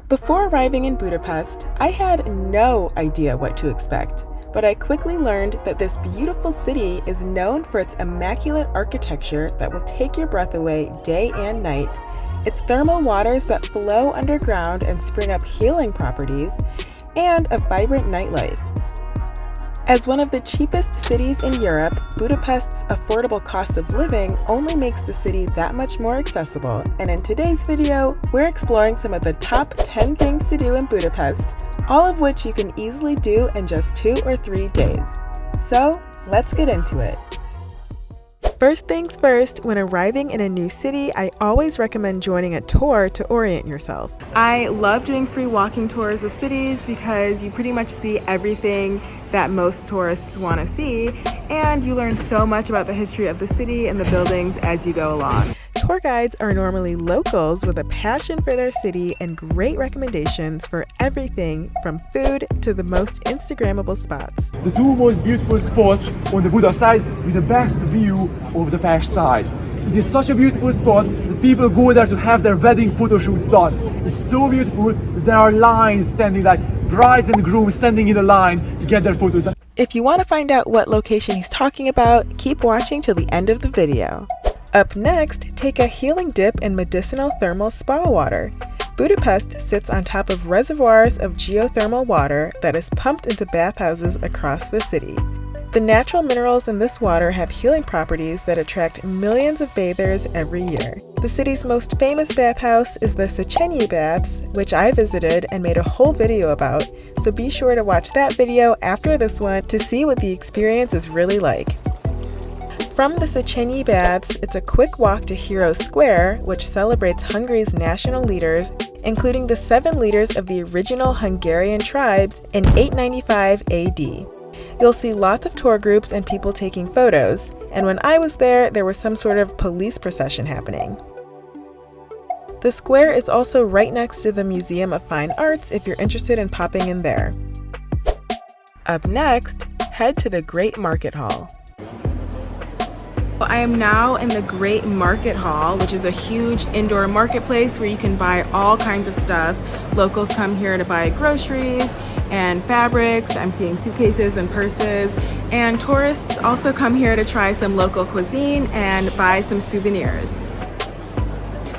Before arriving in Budapest, I had no idea what to expect, but I quickly learned that this beautiful city is known for its immaculate architecture that will take your breath away day and night, its thermal waters that flow underground and spring up healing properties, and a vibrant nightlife. As one of the cheapest cities in Europe, Budapest's affordable cost of living only makes the city that much more accessible, and in today's video, we're exploring some of the top 10 things to do in Budapest, all of which you can easily do in just 2 or 3 days. So, let's get into it. First things first, when arriving in a new city, I always recommend joining a tour to orient yourself. I love doing free walking tours of cities because you pretty much see everything that most tourists want to see, and you learn so much about the history of the city and the buildings as you go along. Tour guides are normally locals with a passion for their city and great recommendations for everything from food to the most Instagrammable spots. The 2 most beautiful spots on the Buda side with the best view of the Pest side. It is such a beautiful spot that people go there to have their wedding photo shoots done. It's so beautiful that there are lines standing, like brides and grooms standing in a line to get their photos. If you want to find out what location he's talking about, keep watching till the end of the video. Up next, take a healing dip in medicinal thermal spa water. Budapest sits on top of reservoirs of geothermal water that is pumped into bathhouses across the city. The natural minerals in this water have healing properties that attract millions of bathers every year. The city's most famous bathhouse is the Széchenyi Baths, which I visited and made a whole video about, so be sure to watch that video after this one to see what the experience is really like. From the Széchenyi Baths, it's a quick walk to Hero Square, which celebrates Hungary's national leaders, including the 7 leaders of the original Hungarian tribes in 895 AD. You'll see lots of tour groups and people taking photos, and when I was there was some sort of police procession happening. The square is also right next to the Museum of Fine Arts if you're interested in popping in there. Up next, head to the Great Market Hall. I am now in the Great Market Hall, which is a huge indoor marketplace where you can buy all kinds of stuff. Locals come here to buy groceries and fabrics. I'm seeing suitcases and purses. And tourists also come here to try some local cuisine and buy some souvenirs.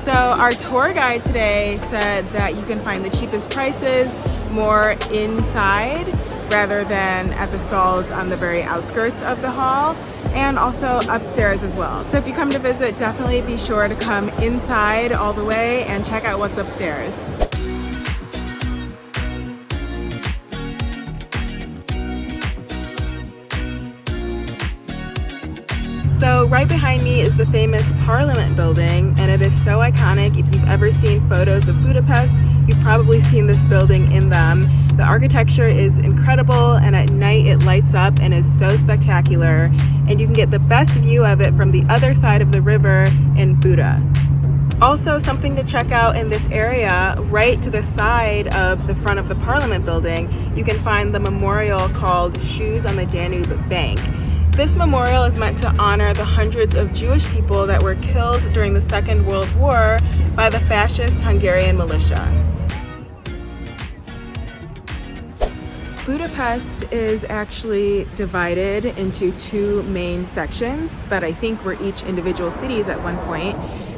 So our tour guide today said that you can find the cheapest prices more inside rather than at the stalls on the very outskirts of the hall, and also upstairs as well. So if you come to visit, definitely be sure to come inside all the way and check out what's upstairs. So right behind me is the famous Parliament building, and it is so iconic. If you've ever seen photos of Budapest, you've probably seen this building in them. The architecture is incredible, and at night it lights up and is so spectacular, and you can get the best view of it from the other side of the river in Buda. Also, something to check out in this area, right to the side of the front of the Parliament building, you can find the memorial called Shoes on the Danube Bank. This memorial is meant to honor the hundreds of Jewish people that were killed during the Second World War by the fascist Hungarian militia. Budapest is actually divided into 2 main sections that I think were each individual cities at one point,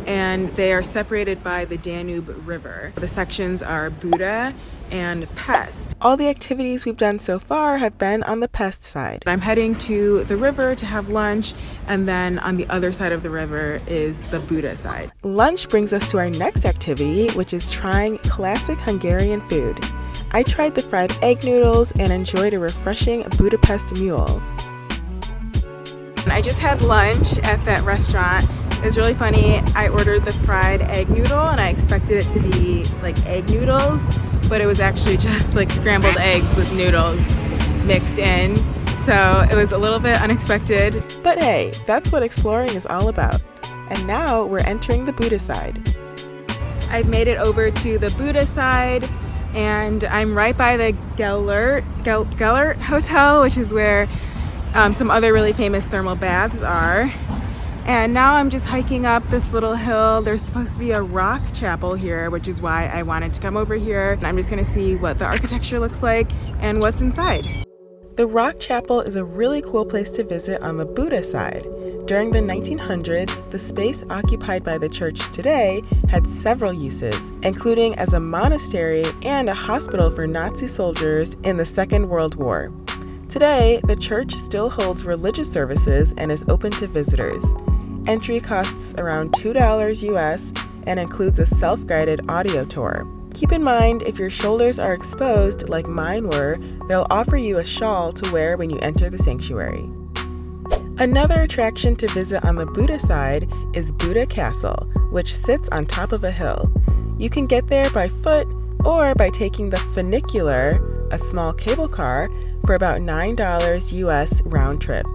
and they are separated by the Danube River. The sections are Buda and Pest. All the activities we've done so far have been on the Pest side. I'm heading to the river to have lunch, and then on the other side of the river is the Buda side. Lunch brings us to our next activity, which is trying classic Hungarian food. I tried the fried egg noodles and enjoyed a refreshing Budapest mule. I just had lunch at that restaurant. It was really funny. I ordered the fried egg noodle and I expected it to be like egg noodles, but it was actually just like scrambled eggs with noodles mixed in. So it was a little bit unexpected. But hey, that's what exploring is all about. And now we're entering the Buda side. I've made it over to the Buda side, and I'm right by the Gellert Hotel, which is where some other really famous thermal baths are. And now I'm just hiking up this little hill. There's supposed to be a rock chapel here, which is why I wanted to come over here. And I'm just gonna see what the architecture looks like and what's inside. The rock chapel is a really cool place to visit on the Buda side. During the 1900s, the space occupied by the church today had several uses, including as a monastery and a hospital for Nazi soldiers in the Second World War. Today, the church still holds religious services and is open to visitors. Entry costs around $2 US and includes a self-guided audio tour. Keep in mind, if your shoulders are exposed like mine were, they'll offer you a shawl to wear when you enter the sanctuary. Another attraction to visit on the Buda side is Buda Castle, which sits on top of a hill. You can get there by foot or by taking the funicular, a small cable car, for about $9 US round trip.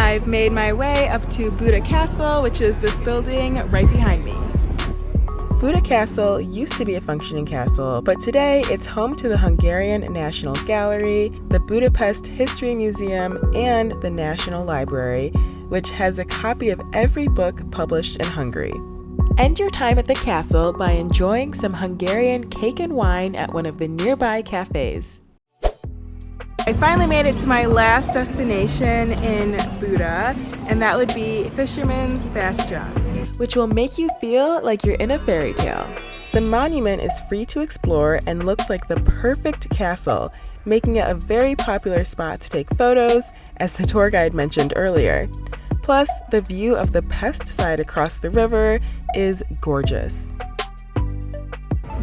I've made my way up to Buda Castle, which is this building right behind me. Buda Castle used to be a functioning castle, but today it's home to the Hungarian National Gallery, the Budapest History Museum, and the National Library, which has a copy of every book published in Hungary. End your time at the castle by enjoying some Hungarian cake and wine at one of the nearby cafes. I finally made it to my last destination in Buda, and that would be Fishermans Bastion, which will make you feel like you're in a fairy tale. The monument is free to explore and looks like the perfect castle, making it a very popular spot to take photos, as the tour guide mentioned earlier. Plus, the view of the Pest side across the river is gorgeous.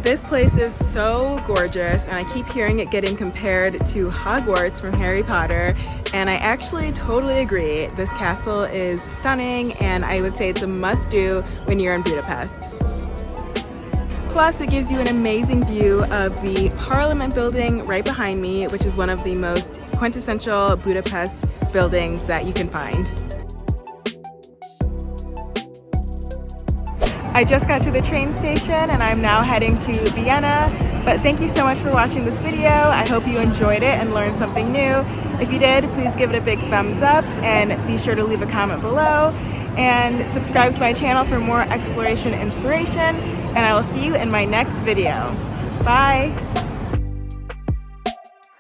This place is so gorgeous, and I keep hearing it getting compared to Hogwarts from Harry Potter, and I actually totally agree. This castle is stunning, and I would say it's a must-do when you're in Budapest. Plus, it gives you an amazing view of the Parliament building right behind me, which is one of the most quintessential Budapest buildings that you can find. I just got to the train station and I'm now heading to Vienna, but thank you so much for watching this video. I hope you enjoyed it and learned something new. If you did, please give it a big thumbs up and be sure to leave a comment below and subscribe to my channel for more exploration inspiration, and I will see you in my next video. Bye!